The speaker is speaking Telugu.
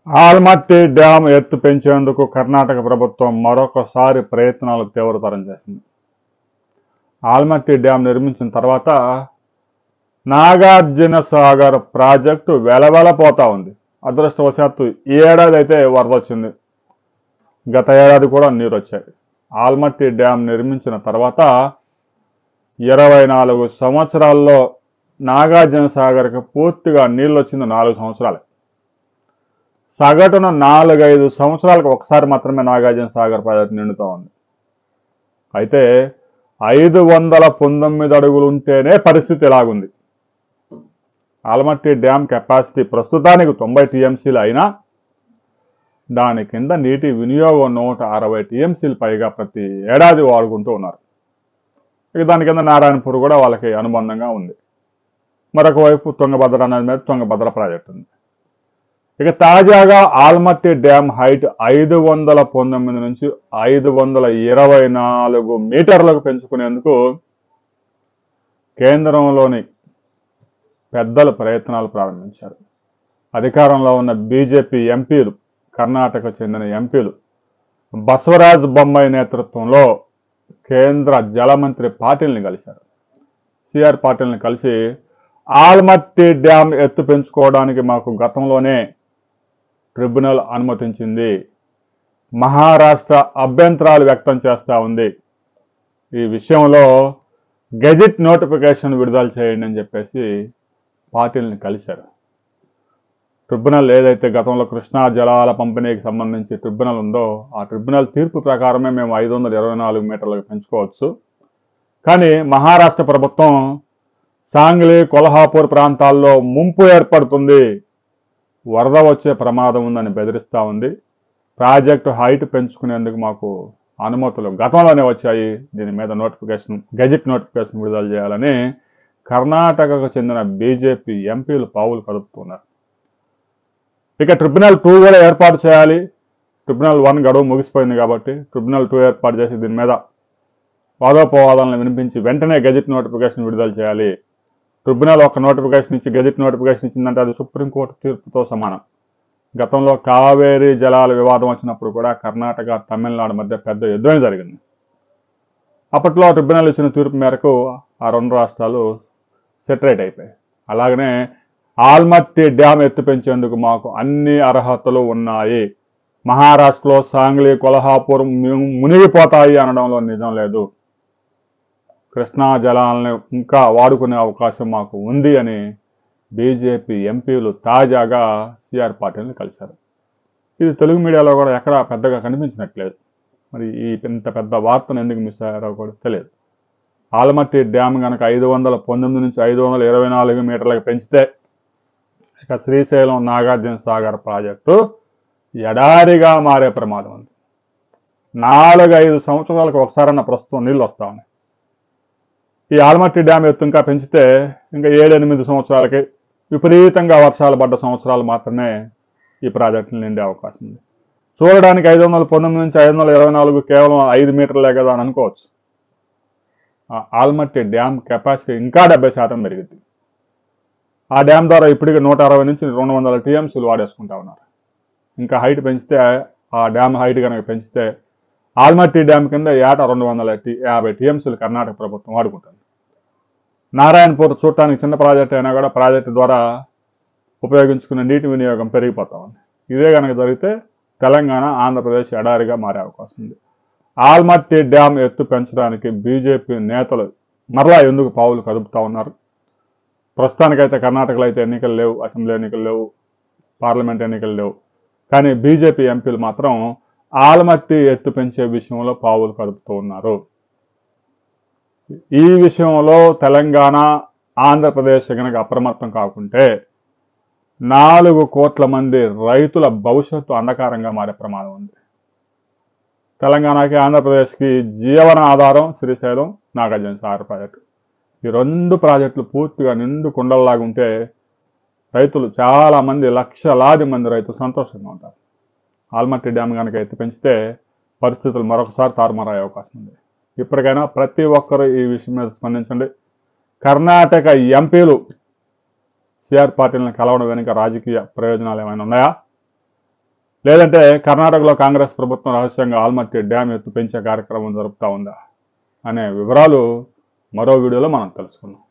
ఆల్మట్టి డ్యాం ఎత్తు పెంచేందుకు కర్ణాటక ప్రభుత్వం మరొకసారి ప్రయత్నాలు తీవ్రతరం చేసింది. ఆల్మట్టి డ్యాం నిర్మించిన తర్వాత నాగార్జున సాగర్ ప్రాజెక్టు వెలవెలపోతా ఉంది. అదృష్టవశాత్తు ఈ ఏడాది అయితే వరద వచ్చింది, గత ఏడాది కూడా నీరు వచ్చాయి. ఆల్మట్టి డ్యాం నిర్మించిన తర్వాత 24 సంవత్సరాల్లో నాగార్జున సాగర్కి పూర్తిగా నీళ్ళు వచ్చింది 4 సంవత్సరాలు. సగటున 4-5 సంవత్సరాలకు ఒకసారి మాత్రమే నాగార్జున సాగర్ ప్రాజెక్టు నిండుతూ ఉంది. అయితే 519 అడుగులు ఉంటేనే పరిస్థితి ఇలాగుంది. ఆల్మట్టి డ్యాం కెపాసిటీ ప్రస్తుతానికి 90 టీఎంసీలు అయినా దాని కింద నీటి వినియోగం 160 టీఎంసీలు పైగా ప్రతి ఏడాది వాడుకుంటూ ఉన్నారు. ఇక దాని కింద నారాయణపూర్ కూడా వాళ్ళకి అనుబంధంగా ఉంది. మరొక వైపు తుంగభద్ర నది మీద తుంగభద్ర ప్రాజెక్టు ఉంది. ఇక తాజాగా ఆల్మట్టి డ్యాం హైట్ 519 నుంచి 524 మీటర్లకు పెంచుకునేందుకు కేంద్రంలోని పెద్దలు ప్రయత్నాలు ప్రారంభించారు. అధికారంలో ఉన్న బీజేపీ ఎంపీలు, కర్ణాటక చెందిన ఎంపీలు బసవరాజ్ బొమ్మాయి నేతృత్వంలో కేంద్ర జలమంత్రి పాటిల్ని కలిశారు. సిఆర్ పాటిల్ని కలిసి ఆల్మట్టి డ్యాం ఎత్తు పెంచుకోవడానికి మాకు గతంలోనే ట్రిబ్యునల్ అనుమతించింది, మహారాష్ట్ర అభ్యంతరాలు వ్యక్తం చేస్తూ ఉంది, ఈ విషయంలో గెజిట్ నోటిఫికేషన్ విడుదల చేయండి అని చెప్పేసి పాటిల్ని కలిశారు. ట్రిబ్యునల్ ఏదైతే గతంలో కృష్ణా జలాల పంపిణీకి సంబంధించి ట్రిబ్యునల్ ఉందో ఆ ట్రిబ్యునల్ తీర్పు ప్రకారమే మేము 524 మీటర్లకు పెంచుకోవచ్చు. కానీ మహారాష్ట్ర ప్రభుత్వం సాంగ్లీ, కొల్హాపూర్ ప్రాంతాల్లో ముంపు ఏర్పడుతుంది, వరద వచ్చే ప్రమాదం ఉందని బెదిరిస్తూ ఉంది. ప్రాజెక్టు హైట్ పెంచుకునేందుకు మాకు అనుమతులు గతంలోనే వచ్చాయి, దీని మీద గెజిట్ నోటిఫికేషన్ విడుదల చేయాలని కర్ణాటకకు చెందిన బీజేపీ ఎంపీలు పావులు కదుపుతున్నారు. ఇక ట్రిబ్యునల్ 2 కూడా ఏర్పాటు చేయాలి. ట్రిబ్యునల్ 1 గడువు ముగిసిపోయింది కాబట్టి ట్రిబ్యునల్ 2 ఏర్పాటు చేసి దీని మీద వాదోపవాదాలను వినిపించి వెంటనే గెజిట్ నోటిఫికేషన్ విడుదల చేయాలి. ట్రిబ్యునల్ ఒక నోటిఫికేషన్ ఇచ్చి గెజిట్ నోటిఫికేషన్ ఇచ్చిందంటే అది సుప్రీంకోర్టు తీర్పుతో సమానం. గతంలో కావేరీ జలాల వివాదం వచ్చినప్పుడు కూడా కర్ణాటక, తమిళనాడు మధ్య పెద్ద యుద్ధమే జరిగింది. అప్పట్లో ట్రిబ్యునల్ ఇచ్చిన తీర్పు మేరకు ఆ 2 రాష్ట్రాలు సెటరేట్ అయిపోయాయి. అలాగనే ఆల్మట్టి డ్యాం ఎత్తు పెంచేందుకు మాకు అన్ని అర్హతలు ఉన్నాయి, మహారాష్ట్రలో సాంగ్లీ, కొల్హాపూర్ మునిగిపోతాయి అనడంలో నిజం లేదు, కృష్ణా జలాలను ఇంకా వాడుకునే అవకాశం మాకు ఉంది అని బీజేపీ ఎంపీలు తాజాగా సిఆర్ పాటిల్ని కలిశారు. ఇది తెలుగు మీడియాలో కూడా ఎక్కడా పెద్దగా కనిపించినట్లేదు. మరి ఇంత పెద్ద వార్తను ఎందుకు మిస్ అయ్యారో కూడా తెలియదు. ఆల్మట్టి డ్యాం కనుక 519 నుంచి 524 మీటర్లకు పెంచితే ఇక శ్రీశైలం, నాగార్జున సాగర్ ప్రాజెక్టు ఎడారిగా మారే ప్రమాదం ఉంది. 4-5 సంవత్సరాలకు ఒకసారన్న ప్రస్తుతం నీళ్ళు వస్తూ ఉన్నాయి. ఈ ఆల్మట్టి డ్యాం ఎత్తు ఇంకా పెంచితే ఇంకా 7-8 సంవత్సరాలకి విపరీతంగా వర్షాలు పడ్డ సంవత్సరాలు మాత్రమే ఈ ప్రాజెక్టులు నిండే అవకాశం ఉంది. చూడడానికి 519 నుంచి 524 కేవలం 5 మీటర్లే కదా అని అనుకోవచ్చు. ఆల్మట్టి డ్యాం కెపాసిటీ ఇంకా 70% పెరిగింది. ఆ డ్యాం ద్వారా ఇప్పటికీ 160 నుంచి 200 టీఎంసీలు వాడేసుకుంటా ఉన్నారు. ఇంకా హైట్ పెంచితే, ఆ డ్యామ్ హైట్ కనుక పెంచితే ఆల్మట్టి డ్యాం కింద ఏటా 250 టీఎంసీలు కర్ణాటక ప్రభుత్వం వాడుకుంటుంది. నారాయణపూర్ చూడటానికి చిన్న ప్రాజెక్ట్ అయినా కూడా ప్రాజెక్టు ద్వారా ఉపయోగించుకునే నీటి వినియోగం పెరిగిపోతా ఉంది. ఇదే కనుక జరిగితే తెలంగాణ, ఆంధ్రప్రదేశ్ ఎడారిగా మారే అవకాశం ఉంది. ఆల్మట్టి డ్యాం ఎత్తు పెంచడానికి బీజేపీ నేతలు మరలా ఎందుకు పావులు కదుపుతూ ఉన్నారు? ప్రస్తుతానికైతే కర్ణాటకలో అయితే ఎన్నికలు లేవు, అసెంబ్లీ ఎన్నికలు లేవు, పార్లమెంట్ ఎన్నికలు లేవు. కానీ బీజేపీ ఎంపీలు మాత్రం ఆల్మట్టి ఎత్తు పెంచే విషయంలో పావులు కదుపుతూ ఉన్నారు. ఈ విషయంలో తెలంగాణ, ఆంధ్రప్రదేశ్ కనుక అప్రమత్తం కాకుంటే 4 కోట్ల మంది రైతుల భవిష్యత్తు అంధకారంగా మారే ప్రమాదం ఉంది. తెలంగాణకి, ఆంధ్రప్రదేశ్కి జీవన ఆధారం శ్రీశైలం, నాగార్జున సాగర్ ప్రాజెక్టు. ఈ 2 ప్రాజెక్టులు పూర్తిగా నిండు కుండల్లాగా ఉంటే రైతులు చాలామంది, లక్షలాది మంది రైతులు సంతోషంగా ఉంటారు. ఆల్మట్టి డ్యాం కనుక ఎత్తి పెంచితే పరిస్థితులు మరొకసారి తారుమారయ్యే అవకాశం ఉంది. ఇప్పటికైనా ప్రతి ఒక్కరూ ఈ విషయం మీద స్పందించండి. కర్ణాటక ఎంపీలు సిఆర్ పాటిల్ని కలవడం వెనుక రాజకీయ ప్రయోజనాలు ఏమైనా ఉన్నాయా? లేదంటే కర్ణాటకలో కాంగ్రెస్ ప్రభుత్వం రహస్యంగా ఆల్మట్టి డ్యామ్ ఎత్తు పెంచే కార్యక్రమం జరుపుతూ ఉందా అనే వివరాలు మరో వీడియోలో మనం తెలుసుకుందాం.